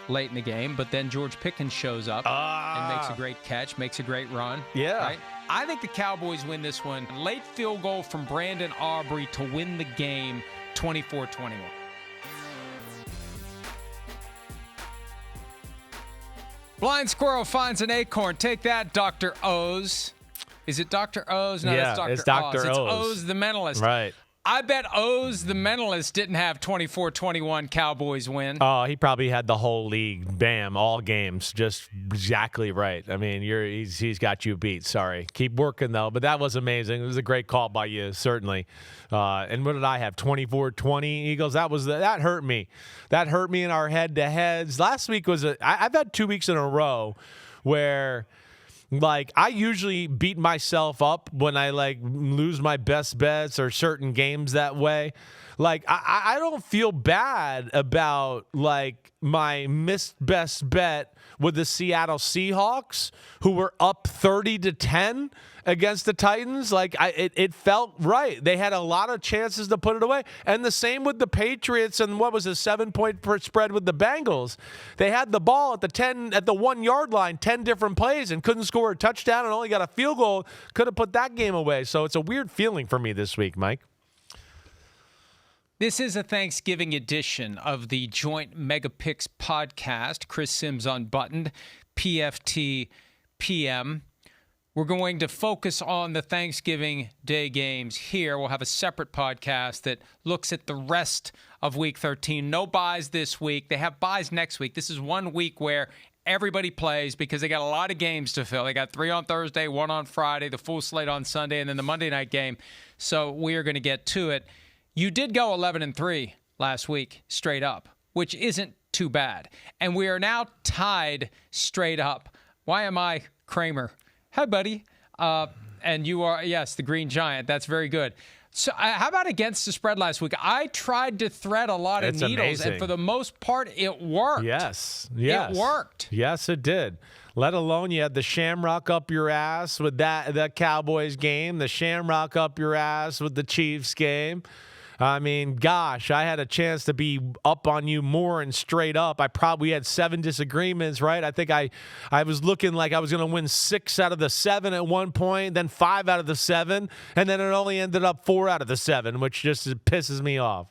late in the game, but then George Pickens shows up and makes a great catch, makes a great run. Yeah. Right? I think the Cowboys win this one. Late field goal from Brandon Aubrey to win the game 24-21. Blind squirrel finds an acorn. Take that, Dr. Oz. Is it Dr. Oz? No, yeah, that's it's Dr. Dr. Oz. It's Oz. Oz the Mentalist. Right. I bet Oz the Mentalist didn't have 24-21 Cowboys win. Oh, he probably had the whole league, bam, all games, just exactly right. I mean, he's got you beat. Sorry. Keep working, though. But that was amazing. It was a great call by you, certainly. And what did I have, 24-20 Eagles? That hurt me. That hurt me in our head-to-heads. Last week I've had 2 weeks in a row where – I usually beat myself up when I, lose my best bets or certain games that way. I don't feel bad about, my missed best bet with the Seattle Seahawks, who were up 30-10 against the Titans. It felt right. They had a lot of chances to put it away. And the same with the Patriots and what was a 7-point spread with the Bengals. They had the ball at the 1-yard line, 10 different plays, and couldn't score a touchdown and only got a field goal. Could have put that game away. So it's a weird feeling for me this week, Mike. This is a Thanksgiving edition of the joint Megapicks podcast, Chris Simms Unbuttoned, PFT PM. We're going to focus on the Thanksgiving Day games here. We'll have a separate podcast that looks at the rest of Week 13. No buys this week. They have buys next week. This is 1 week where everybody plays because they got a lot of games to fill. They got 3 on Thursday, 1 on Friday, the full slate on Sunday, and then the Monday night game. So we are going to get to it. You did go 11-3 last week straight up, which isn't too bad. And we are now tied straight up. Why am I Kramer? Hi, buddy. And you are, yes, the Green Giant. That's very good. So how about against the spread last week? I tried to thread a lot of needles, amazing. and for the most part, it worked. Yes. It worked. Yes, it did. Let alone you had the shamrock up your ass with that Cowboys game, the shamrock up your ass with the Chiefs game. I mean, gosh, I had a chance to be up on you more and straight up. I probably had 7 disagreements, right? I think I was looking like I was going to win 6 out of the 7 at one point, then 5 out of the 7, and then it only ended up 4 out of the 7, which just pisses me off.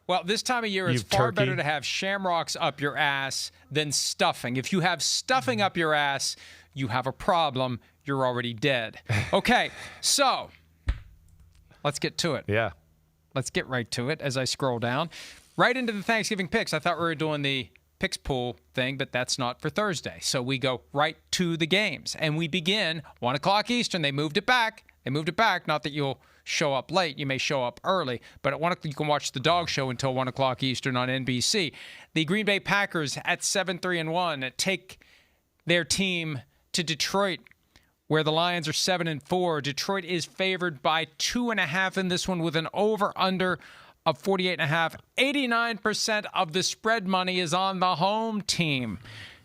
Well, this time of year, it's far better to have shamrocks up your ass than stuffing. If you have stuffing up your ass, you have a problem. You're already dead. Okay, so let's get to it. Yeah. Let's get right to it as I scroll down. Right into the Thanksgiving picks. I thought we were doing the picks pool thing, but that's not for Thursday. So we go right to the games. And we begin 1 o'clock Eastern. They moved it back. Not that you'll show up late. You may show up early. But at 1 o'clock, you can watch the dog show until 1 o'clock Eastern on NBC. The Green Bay Packers at 7-3-1 take their team to Detroit, where the Lions are 7-4. Detroit is favored by 2.5 in this one with an over-under of 48.5. 89% of the spread money is on the home team.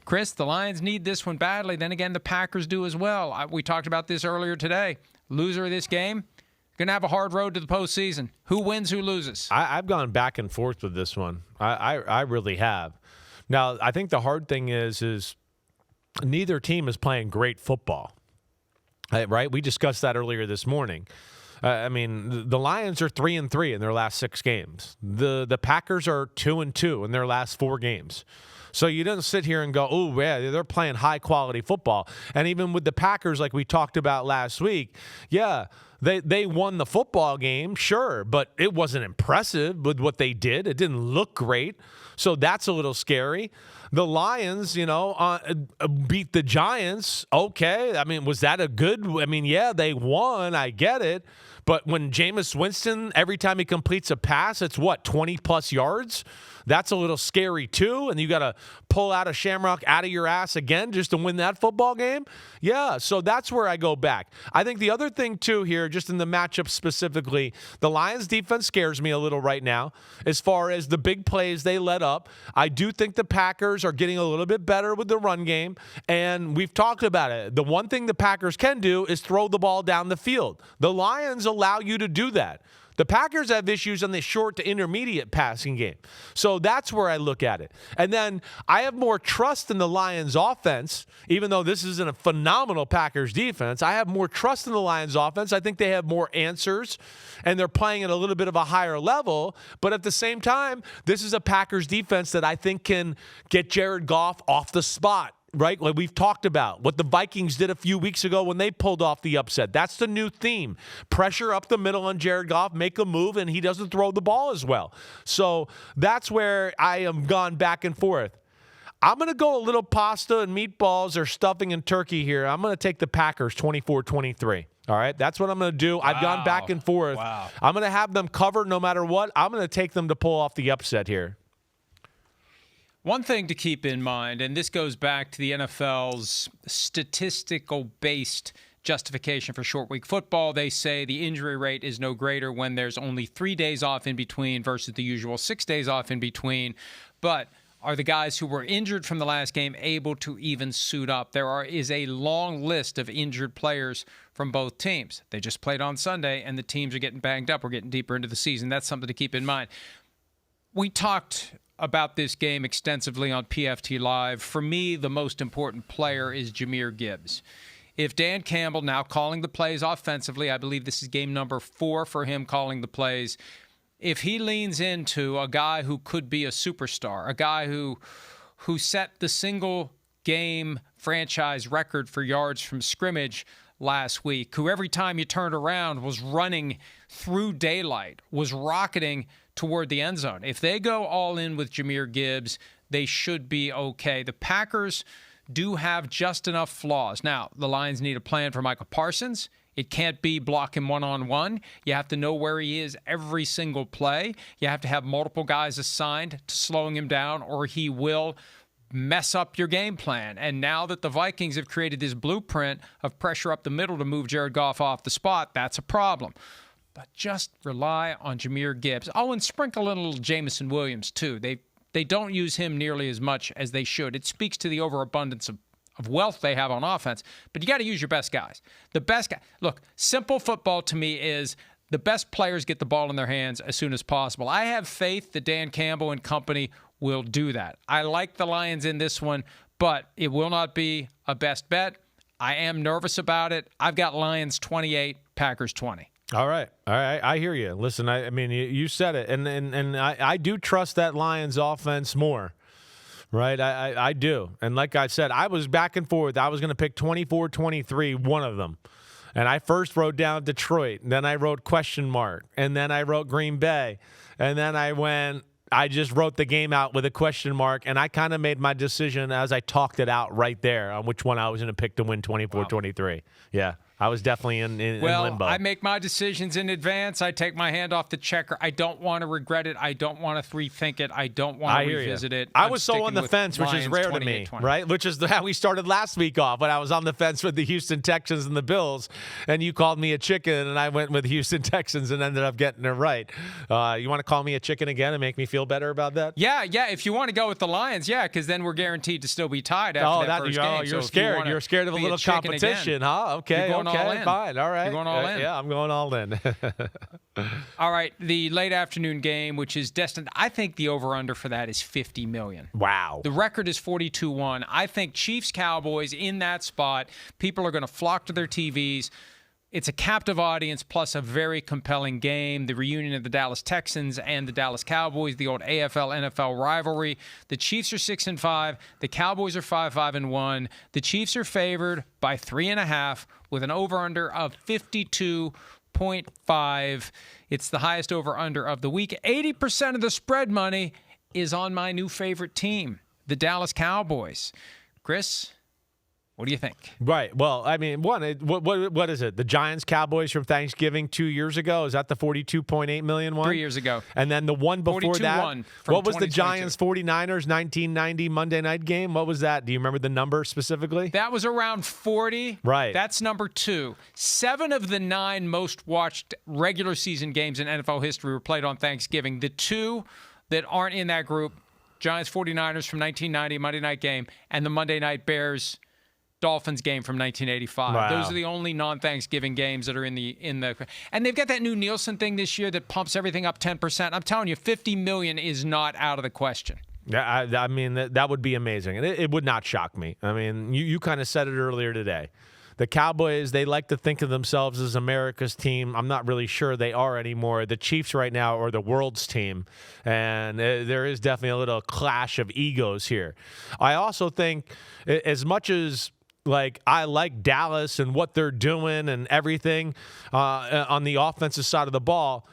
Chris, the Lions need this one badly. Then again, the Packers do as well. We talked about this earlier today. Loser of this game, going to have a hard road to the postseason. Who wins, who loses? I've gone back and forth with this one. I really have. Now, I think the hard thing is neither team is playing great football. Right? We discussed that earlier this morning. The Lions are 3-3 in their last 6 games. The Packers are 2-2 in their last 4 games. So you don't sit here and go, oh, yeah, they're playing high-quality football. And even with the Packers, like we talked about last week, yeah, they won the football game, sure, but it wasn't impressive with what they did. It didn't look great. So that's a little scary. The Lions, beat the Giants. Okay. I mean, was that a good? I mean, yeah, they won. I get it. But when Jameis Winston, every time he completes a pass, it's 20-plus yards? That's a little scary, too. And you got to pull out a shamrock out of your ass again just to win that football game? Yeah, so that's where I go back. I think the other thing, too, here, just in the matchup specifically, the Lions' defense scares me a little right now as far as the big plays they let up. I do think the Packers are getting a little bit better with the run game, and we've talked about it. The one thing the Packers can do is throw the ball down the field. The Lions allow you to do that. The Packers have issues on the short to intermediate passing game. So that's where I look at it. And then I have more trust in the Lions offense, even though this isn't a phenomenal Packers defense. I have more trust in the Lions offense. I think they have more answers, and they're playing at a little bit of a higher level. But at the same time, this is a Packers defense that I think can get Jared Goff off the spot. Right? Like we've talked about what the Vikings did a few weeks ago when they pulled off the upset. That's the new theme. Pressure up the middle on Jared Goff, make a move, and he doesn't throw the ball as well. So that's where I am gone back and forth. I'm going to go a little pasta and meatballs or stuffing and turkey here. I'm going to take the Packers 24-23. All right? That's what I'm going to do. I've gone back and forth. Wow. I'm going to have them covered no matter what. I'm going to take them to pull off the upset here. One thing to keep in mind, and this goes back to the NFL's statistical-based justification for short week football. They say the injury rate is no greater when there's only 3 days off in between versus the usual 6 days off in between. But are the guys who were injured from the last game able to even suit up? There is a long list of injured players from both teams. They just played on Sunday, and the teams are getting banged up. We're getting deeper into the season. That's something to keep in mind. We talked about this game extensively on PFT Live. For me, the most important player is Jahmyr Gibbs. If Dan Campbell now calling the plays offensively, I believe this is game number 4 for him calling the plays. If he leans into a guy who could be a superstar, a guy who set the single game franchise record for yards from scrimmage last week, who every time you turned around was running through daylight, was rocketing toward the end zone. If they go all in with Jahmyr Gibbs, they should be okay. The Packers do have just enough flaws. Now, the Lions need a plan for Michael Parsons. It can't be block him one-on-one. You have to know where he is every single play. You have to have multiple guys assigned to slowing him down, or he will mess up your game plan. And now that the Vikings have created this blueprint of pressure up the middle to move Jared Goff off the spot, that's a problem. But just rely on Jahmyr Gibbs. Oh, and sprinkle in a little Jameson Williams, too. They don't use him nearly as much as they should. It speaks to the overabundance of wealth they have on offense, but you got to use your best guys. The best guy. Look, simple football to me is the best players get the ball in their hands as soon as possible. I have faith that Dan Campbell and company will do that. I like the Lions in this one, but it will not be a best bet. I am nervous about it. I've got Lions 28, Packers 20. All right. I hear you. Listen, I mean, you said it, and I do trust that Lions offense more, right? I do. And like I said, I was back and forth. I was going to pick 24-23, one of them. And I first wrote down Detroit, and then I wrote question mark, and then I wrote Green Bay, and then I just wrote the game out with a question mark, and I kind of made my decision as I talked it out right there on which one I was going to pick to win 24-23. Wow. Yeah. I was definitely in limbo. I make my decisions in advance. I take my hand off the checker. I don't want to regret it. I don't want to rethink it. I don't want to revisit it. I was so on the fence, which is rare to me, right? Which is how we started last week off, when I was on the fence with the Houston Texans and the Bills, and you called me a chicken, and I went with Houston Texans and ended up getting it right. You want to call me a chicken again and make me feel better about that? Yeah. If you want to go with the Lions, because then we're guaranteed to still be tied after that first game. You're scared. You're scared of a little competition, huh? Okay. Okay, fine. All right. You're going all in. Yeah, I'm going all in. All right. The late afternoon game, which is destined, I think the over-under for that is 50 million. Wow. The record is 42-1. I think Chiefs-Cowboys in that spot, people are going to flock to their TVs. It's a captive audience plus a very compelling game. The reunion of the Dallas Texans and the Dallas Cowboys, the old AFL-NFL rivalry. The Chiefs are 6-5. The Cowboys are 5-1. The Chiefs are favored by 3.5 with an over-under of 52.5. It's the highest over-under of the week. 80% of the spread money is on my new favorite team, the Dallas Cowboys. Chris, what do you think? Right. Well, I mean, what is it? The Giants Cowboys from Thanksgiving 2 years ago? Is that the 42.8 million one? 3 years ago. And then the one before that? What was the 2022. Giants 49ers 1990 Monday night game? What was that? Do you remember the number specifically? That was around 40. Right. That's number 2. 7 of the 9 most watched regular season games in NFL history were played on Thanksgiving. The 2 that aren't in that group, Giants 49ers from 1990 Monday night game, and the Monday night Bears Dolphins game from 1985. Wow. Those are the only non-Thanksgiving games that are in the and they've got that new Nielsen thing this year that pumps everything up 10%. I'm telling you, 50 million is not out of the question. Yeah, I mean, that would be amazing. And it would not shock me. I mean, you kind of said it earlier today. The Cowboys, they like to think of themselves as America's team. I'm not really sure they are anymore. The Chiefs right now are the world's team, and there is definitely a little clash of egos here. I also think as much as I like Dallas and what they're doing and everything on the offensive side of the ball,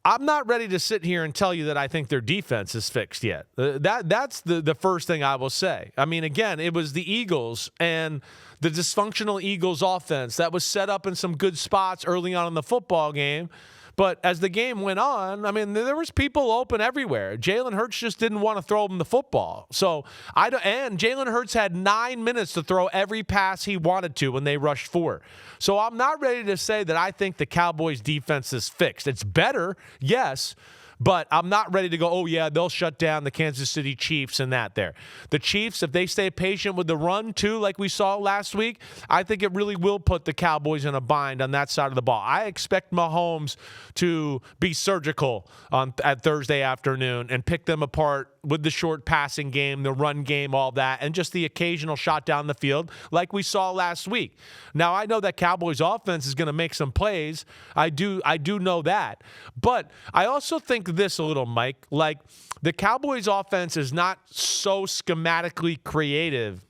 I'm not ready to sit here and tell you that I think their defense is fixed yet. That's the first thing I will say. I mean, again, it was the Eagles and the dysfunctional Eagles offense that was set up in some good spots early on in the football game. But as the game went on, I mean, there was people open everywhere. Jalen Hurts just didn't want to throw him the football. And Jalen Hurts had 9 minutes to throw every pass he wanted to when they rushed 4. So I'm not ready to say that I think the Cowboys defense is fixed. It's better, yes, but I'm not ready to go, oh, yeah, they'll shut down the Kansas City Chiefs and that there. The Chiefs, if they stay patient with the run, too, like we saw last week, I think it really will put the Cowboys in a bind on that side of the ball. I expect Mahomes to be surgical at Thursday afternoon and pick them apart with the short passing game, the run game, all that, and just the occasional shot down the field like we saw last week. Now, I know that Cowboys offense is going to make some plays. I do know that. But I also think this a little, Mike. Like, the Cowboys offense is not so schematically creative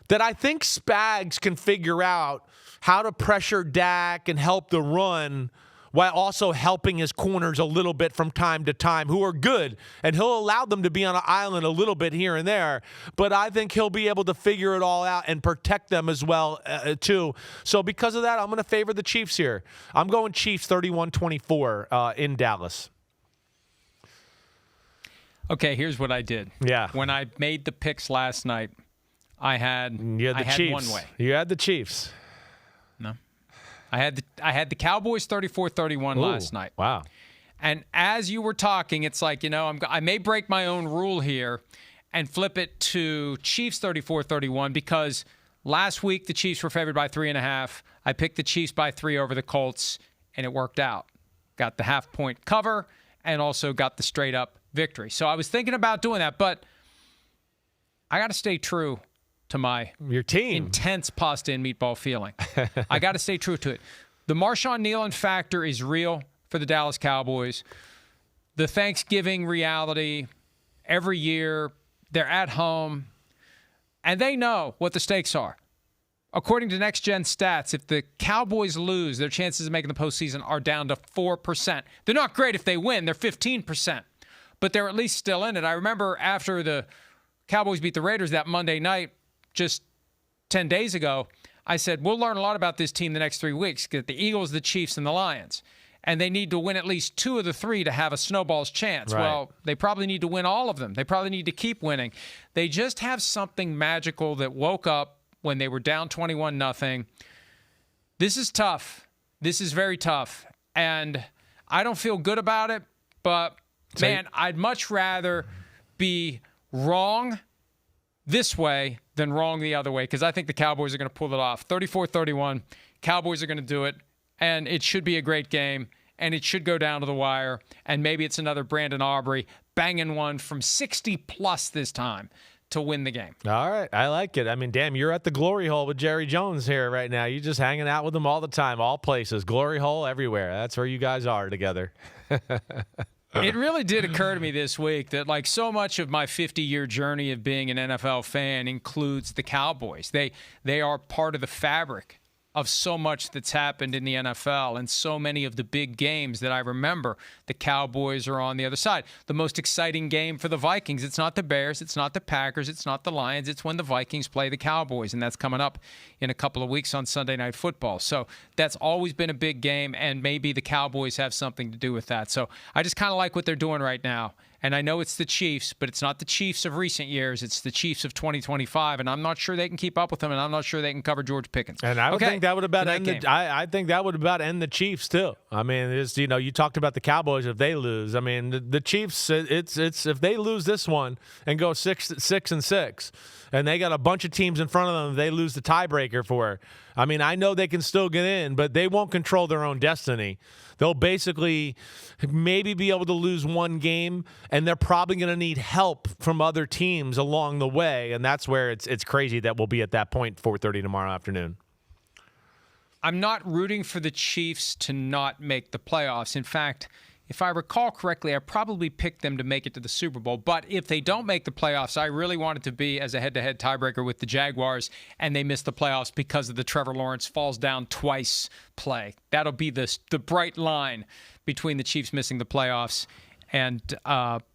that I think Spags can figure out how to pressure Dak and help the run while also helping his corners a little bit from time to time, who are good, and he'll allow them to be on an island a little bit here and there, but I think he'll be able to figure it all out and protect them as well, too. So because of that, I'm going to favor the Chiefs here. I'm going Chiefs 31-24 in Dallas. Okay, here's what I did. Yeah. When I made the picks last night, I had Chiefs. one way. You had the Chiefs. No. I had the Cowboys 34-31 last night. Wow. And as you were talking, it's like, I may break my own rule here and flip it to Chiefs 34-31 because last week the Chiefs were favored by 3.5. I picked the Chiefs by 3 over the Colts, and it worked out. Got the half-point cover and also got the straight-up victory. So I was thinking about doing that, but I got to stay true to your team intense pasta and meatball feeling. I got to stay true to it. The Marshawn Nealon factor is real for the Dallas Cowboys. The Thanksgiving reality, every year, they're at home, and they know what the stakes are. According to Next Gen Stats, if the Cowboys lose, their chances of making the postseason are down to 4%. They're not great if they win. They're 15%, but they're at least still in it. I remember after the Cowboys beat the Raiders that Monday night, just 10 days ago, I said, we'll learn a lot about this team the next 3 weeks. Get the Eagles, the Chiefs, and the Lions. And they need to win at least 2 of the 3 to have a snowball's chance. Right. Well, they probably need to win all of them. They probably need to keep winning. They just have something magical that woke up when they were down 21-0. This is tough. This is very tough. And I don't feel good about it, but, man, I'd much rather be wrong this way than wrong the other way, because I think the Cowboys are going to pull it off. 34-31, Cowboys are going to do it, and it should be a great game, and it should go down to the wire, and maybe it's another Brandon Aubrey banging one from 60-plus this time to win the game. All right, I like it. I mean, damn, you're at the glory hole with Jerry Jones here right now. You're just hanging out with him all the time, all places. Glory hole everywhere. That's where you guys are together. It really did occur to me this week that, like, so much of my 50-year journey of being an NFL fan includes the Cowboys. They are part of the fabric of so much that's happened in the NFL, and so many of the big games that I remember, the Cowboys are on the other side. The most exciting game for the Vikings, it's not the Bears, it's not the Packers, it's not the Lions, it's when the Vikings play the Cowboys, and that's coming up in a couple of weeks on Sunday Night Football. So that's always been a big game, and maybe the Cowboys have something to do with that. So I just kind of like what they're doing right now. And I know it's the Chiefs, but it's not the Chiefs of recent years. It's the Chiefs of 2025, and I'm not sure they can keep up with them, and I'm not sure they can cover George Pickens. And I would think that would about end I think that would about end the Chiefs too. I mean, it's, you talked about the Cowboys if they lose. I mean, the Chiefs, it's if they lose this one and go 6-6, and they got a bunch of teams in front of them, they lose the tiebreaker for. I mean, I know they can still get in, but they won't control their own destiny. They'll basically maybe be able to lose one game, and they're probably going to need help from other teams along the way, and that's where it's crazy that we'll be at that point 4:30 tomorrow afternoon. I'm not rooting for the Chiefs to not make the playoffs. In fact, if I recall correctly, I probably picked them to make it to the Super Bowl. But if they don't make the playoffs, I really want it to be as a head-to-head tiebreaker with the Jaguars, and they miss the playoffs because of the Trevor Lawrence falls down twice play. That'll be the bright line between the Chiefs missing the playoffs and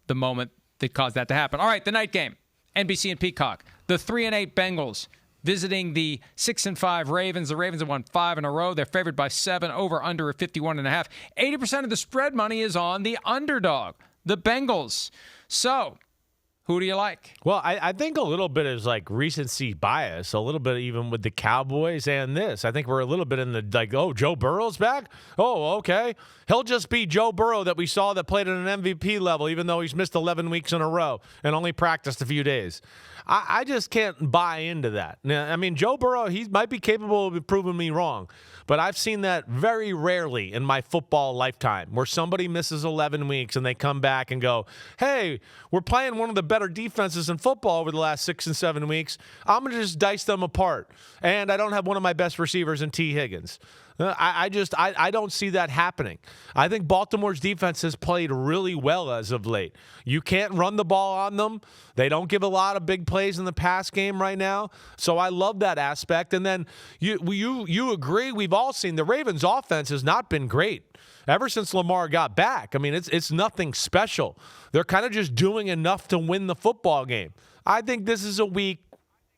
the moment that caused that to happen. All right, the night game, NBC and Peacock. The 3-8 Bengals visiting the 6-5 Ravens. The Ravens have won 5 in a row. They're favored by 7, over under at 51.5. 80% of the spread money is on the underdog, the Bengals. So, who do you like? Well, I think a little bit is like recency bias, a little bit even with the Cowboys and this. I think we're a little bit in the, Joe Burrow's back? Oh, okay. He'll just be Joe Burrow that we saw that played at an MVP level, even though he's missed 11 weeks in a row and only practiced a few days. I just can't buy into that. Now, I mean, Joe Burrow, he might be capable of proving me wrong, but I've seen that very rarely in my football lifetime where somebody misses 11 weeks and they come back and go, hey, we're playing one of the better defenses in football over the last 6 and 7 weeks. I'm going to just dice them apart. And I don't have one of my best receivers in T. Higgins. I don't see that happening. I think Baltimore's defense has played really well as of late. You can't run the ball on them. They don't give a lot of big plays in the pass game right now. So I love that aspect. And then you agree, we've all seen the Ravens' offense has not been great ever since Lamar got back. I mean, it's nothing special. They're kind of just doing enough to win the football game. I think this is a week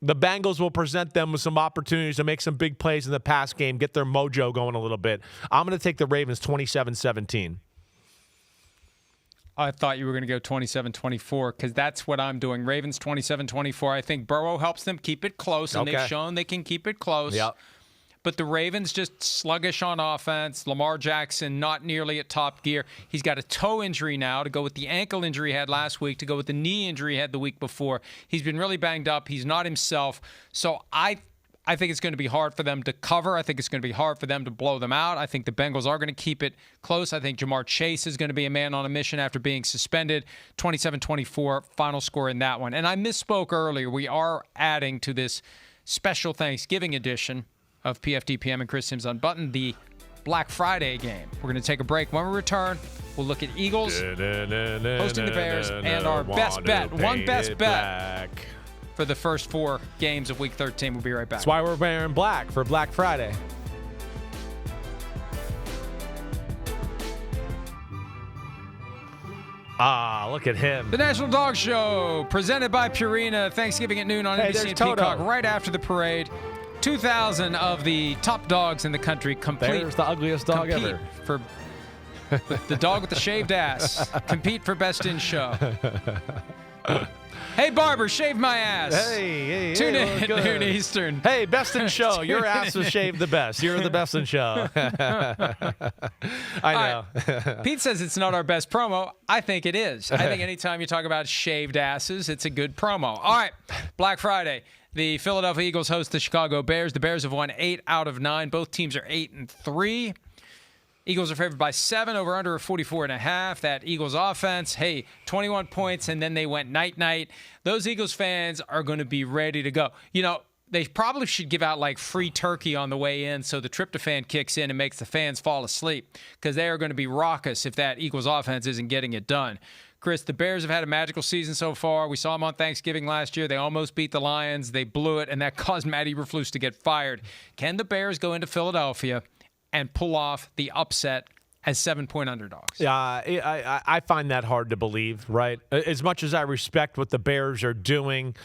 the Bengals will present them with some opportunities to make some big plays in the pass game, get their mojo going a little bit. I'm going to take the Ravens 27-17. I thought you were going to go 27-24 because that's what I'm doing. Ravens 27-24. I think Burrow helps them keep it close, and they've shown they can keep it close. Yep. But the Ravens just sluggish on offense. Lamar Jackson not nearly at top gear. He's got a toe injury now to go with the ankle injury he had last week, to go with the knee injury he had the week before. He's been really banged up. He's not himself. So I think it's going to be hard for them to cover. I think it's going to be hard for them to blow them out. I think the Bengals are going to keep it close. I think Jamar Chase is going to be a man on a mission after being suspended. 27-24, final score in that one. And I misspoke earlier. We are adding to this special Thanksgiving edition of PFTPM and Chris Simms Unbuttoned, the Black Friday game. We're going to take a break. When we return, we'll look at Eagles hosting the Bears and our best bet, one best bet for the first 4 games of Week 13. We'll be right back. That's why we're wearing black for Black Friday. Ah, look at him. The National Dog Show, presented by Purina. Thanksgiving at noon on NBC and Peacock, right after the parade. 2,000 of the top dogs in the country complete. There's the ugliest dog ever. For the dog with the shaved ass. Compete for best in show. Hey, barber, shave my ass. Hey, Tune in at noon Eastern. Hey, best in show. Your ass was shaved the best. You're the best in show. I know. Right. Pete says it's not our best promo. I think it is. I think anytime you talk about shaved asses, it's a good promo. All right, Black Friday. The Philadelphia Eagles host the Chicago Bears. The Bears have won 8 out of 9. Both teams are 8-3. Eagles are favored by 7, over under 44.5. That Eagles offense, 21 points, and then they went night-night. Those Eagles fans are going to be ready to go. You know, they probably should give out like free turkey on the way in so the tryptophan kicks in and makes the fans fall asleep, because they are going to be raucous if that Eagles offense isn't getting it done. Chris, the Bears have had a magical season so far. We saw them on Thanksgiving last year. They almost beat the Lions. They blew it, and that caused Matt Eberflus to get fired. Can the Bears go into Philadelphia and pull off the upset as 7-point underdogs? Yeah, I find that hard to believe, right? As much as I respect what the Bears are doing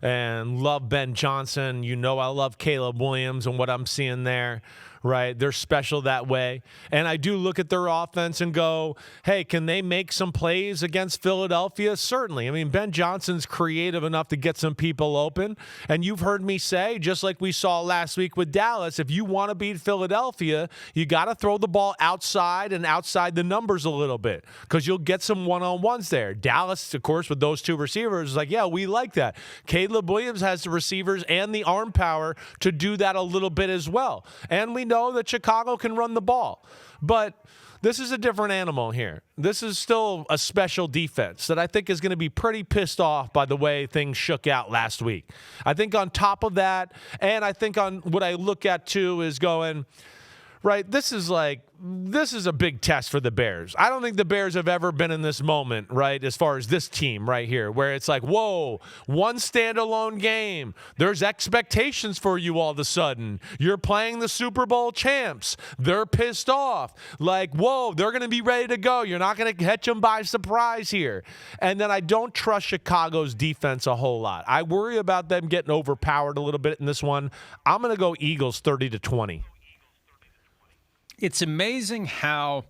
and love Ben Johnson, I love Caleb Williams and what I'm seeing there, right? They're special that way. And I do look at their offense and go, hey, can they make some plays against Philadelphia? Certainly. I mean, Ben Johnson's creative enough to get some people open. And you've heard me say, just like we saw last week with Dallas, if you want to beat Philadelphia, you got to throw the ball outside and outside the numbers a little bit because you'll get some one-on-ones there. Dallas, of course, with those two receivers, is like, yeah, we like that. Caleb Williams has the receivers and the arm power to do that a little bit as well. And we know that Chicago can run the ball. But this is a different animal here. This is still a special defense that I think is going to be pretty pissed off by the way things shook out last week. I think on top of that, and I think on what I look at too is going, right, this is a big test for the Bears. I don't think the Bears have ever been in this moment, right, as far as this team right here, where it's like, whoa, one standalone game. There's expectations for you all of a sudden. You're playing the Super Bowl champs. They're pissed off. Like, whoa, they're going to be ready to go. You're not going to catch them by surprise here. And then I don't trust Chicago's defense a whole lot. I worry about them getting overpowered a little bit in this one. I'm going to go Eagles 30-20. It's amazing how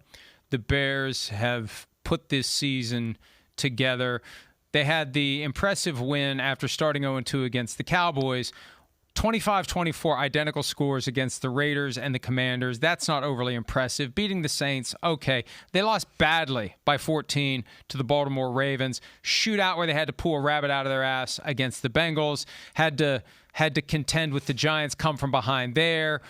the Bears have put this season together. They had the impressive win after starting 0-2 against the Cowboys. 25-24 identical scores against the Raiders and the Commanders. That's not overly impressive. Beating the Saints, okay. They lost badly by 14 to the Baltimore Ravens. Shootout where they had to pull a rabbit out of their ass against the Bengals. Had to contend with the Giants, come from behind there.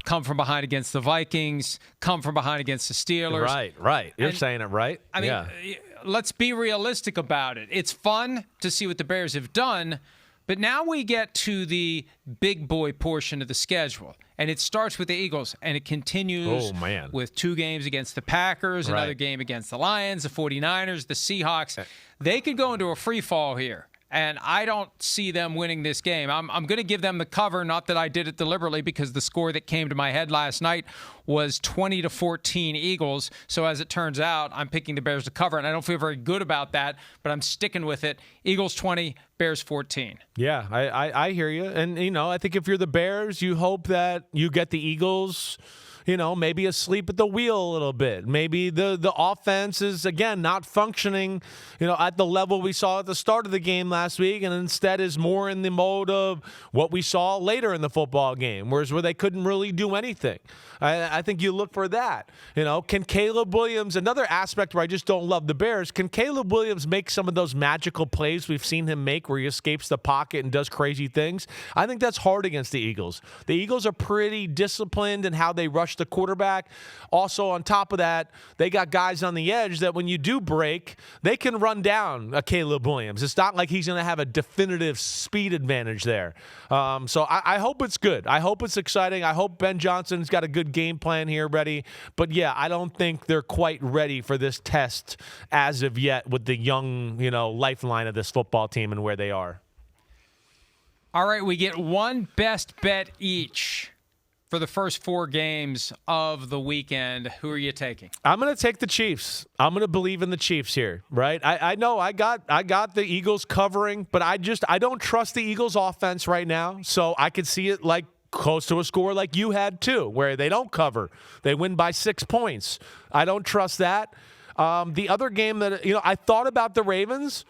Come from behind against the Vikings, come from behind against the Steelers. Right. You're saying it right. I mean, let's be realistic about it. It's fun to see what the Bears have done, but now we get to the big boy portion of the schedule, and it starts with the Eagles, and it continues with 2 games against the Packers, another game against the Lions, the 49ers, the Seahawks. They could go into a free fall here. And I don't see them winning this game. I'm going to give them the cover, not that I did it deliberately, because the score that came to my head last night was 20-14 Eagles. So as it turns out, I'm picking the Bears to cover, and I don't feel very good about that, but I'm sticking with it. Eagles 20, Bears 14. Yeah, I hear you. And, I think if you're the Bears, you hope that you get the Eagles maybe asleep at the wheel a little bit. Maybe the offense is, again, not functioning, at the level we saw at the start of the game last week, and instead is more in the mode of what we saw later in the football game, where they couldn't really do anything. I think you look for that. Can Caleb Williams, another aspect where I just don't love the Bears, can Caleb Williams make some of those magical plays we've seen him make where he escapes the pocket and does crazy things? I think that's hard against the Eagles. The Eagles are pretty disciplined in how they rush the quarterback. Also, on top of that, they got guys on the edge that when you do break, they can run down a Caleb Williams. It's not like he's going to have a definitive speed advantage there. So I hope it's good. I hope it's exciting. I hope Ben Johnson's got a good game plan here ready. But, yeah, I don't think they're quite ready for this test as of yet with the young, lifeline of this football team and where they are. All right, we get one best bet each for the first 4 games of the weekend. Who are you taking? I'm going to take the Chiefs. I'm going to believe in the Chiefs here, right? I know I got the Eagles covering, but I don't trust the Eagles offense right now. So I could see it like close to a score like you had too, where they don't cover. They win by 6 points. I don't trust that. The other game that, I thought about the Ravens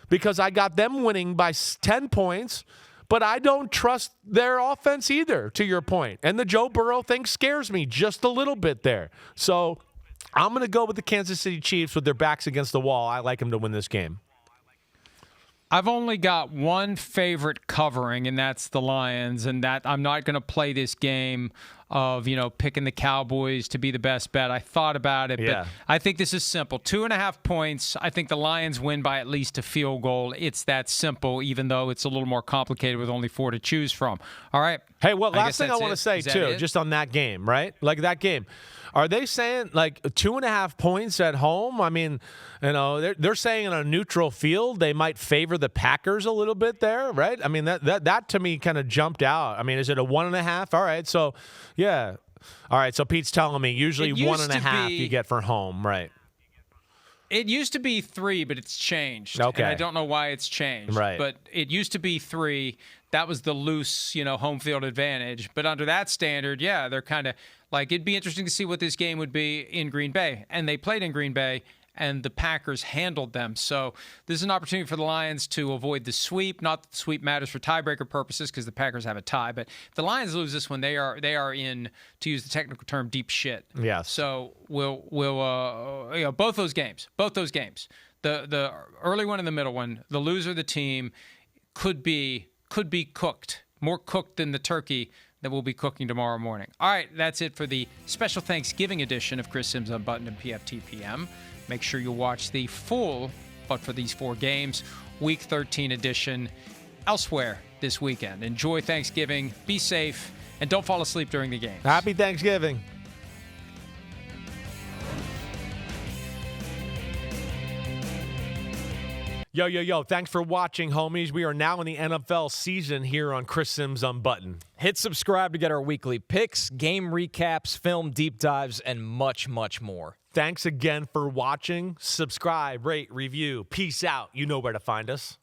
because I got them winning by 10 points. But I don't trust their offense either, to your point. And the Joe Burrow thing scares me just a little bit there. So I'm going to go with the Kansas City Chiefs with their backs against the wall. I like them to win this game. I've only got one favorite covering, and that's the Lions. And that I'm not going to play this game of, picking the Cowboys to be the best bet. I thought about it, but I think this is simple. 2.5 points. I think the Lions win by at least a field goal. It's that simple, even though it's a little more complicated with only 4 to choose from. All right. Hey, last thing I want to say, too, just on that game, right? Like that game. Are they saying, 2.5 points at home? I mean, they're saying on a neutral field they might favor the Packers a little bit there, right? I mean, that to me kind of jumped out. I mean, is it a 1.5? All right, so, yeah. All right, so Pete's telling me usually 1.5 you get for home, right? It used to be 3, but it's changed. Okay. And I don't know why it's changed. Right. But it used to be 3. That was the loose, home field advantage. But under that standard, they're kind of Like, it'd be interesting to see what this game would be in Green Bay. And they played in Green Bay, and the Packers handled them. So this is an opportunity for the Lions to avoid the sweep. Not that the sweep matters for tiebreaker purposes because the Packers have a tie. But if the Lions lose this one, they are in, to use the technical term, deep shit. Yeah. So we'll both those games. The early one and the middle one, the loser of the team could be cooked, more cooked than the turkey that we'll be cooking tomorrow morning. All right, that's it for the special Thanksgiving edition of Chris Simms Unbuttoned and PFTPM. Make sure you watch the full, but for these 4 games, Week 13 edition elsewhere this weekend. Enjoy Thanksgiving, be safe, and don't fall asleep during the games. Happy Thanksgiving. Yo, thanks for watching, homies. We are now in the NFL season here on Chris Simms Unbuttoned. Hit subscribe to get our weekly picks, game recaps, film deep dives, and much, much more. Thanks again for watching. Subscribe, rate, review. Peace out. You know where to find us.